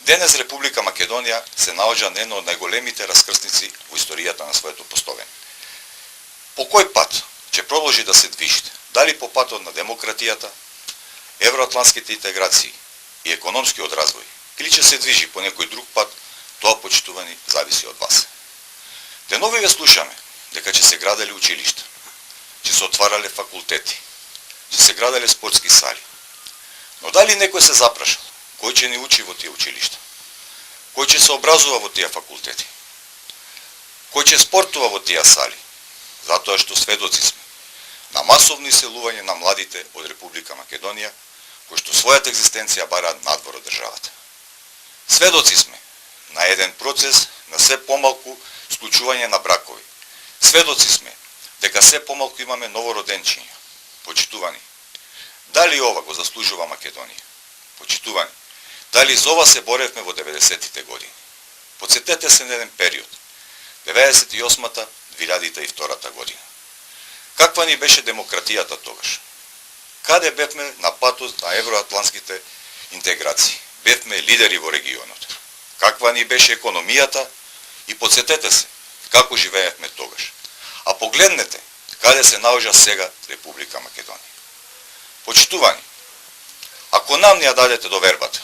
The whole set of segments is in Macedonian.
Денес Република Македонија се наоѓа на едно од најголемите раскрсници во историјата на своето постоење. По кој пат ќе продолжи да се движи? Дали по патот на демократијата, евроатлантските интеграции и економскиот развој, или ќе се движи по некој друг пат, тоа, почитувани, зависи од вас. Деновиве слушаме дека ќе се граделе училишта, ќе се отварале факултети, ќе се граделе спортски сали. Но дали некој се запрашал кој ќе ни учи во тие училишта? Кој ќе се образува во тие факултети? Кој ќе спортува во тие сали? Затоа што сведоци сме на масовно иселување на младите од Република Македонија, кои што својата екзистенција бараат надвор од државата. Сведоци сме на еден процес на се помалку склучување на бракови. Сведоци сме дека се помалку имаме новороденчиња. Почитувани, дали ова го заслужува Македонија? Почитувани, дали за ова се боревме во 90-тите години? Подсетете се на еден период, 98-та, 2002 година. Каква ни беше демократијата тогаш? Каде бевме на патот на евроатлантските интеграции? Бевме лидери во регионот. Каква ни беше економијата? И подсетете се како живеевме тогаш. А погледнете каде се наоѓа сега Република Македонија. Почитувани, ако нам не ја дадете довербата,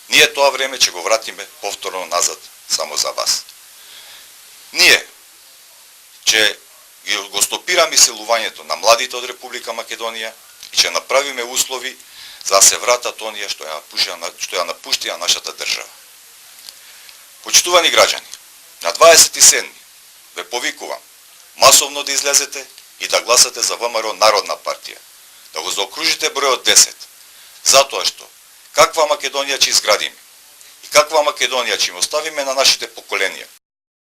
ние тоа време ќе го вратиме повторно назад само за вас. Ние ќе го стопираме иселувањето на младите од Република Македонија и ќе направиме услови за да се вратат оние што ја напуштија нашата држава. Почитувани граѓани, на 27 ве повикувам масовно да излезете и да гласате за ВМРО Народна партија, да го заокружите бројот 10, затоа што каква Македонија ќе изградиме и каква Македонија ќе им оставиме на нашите поколенија,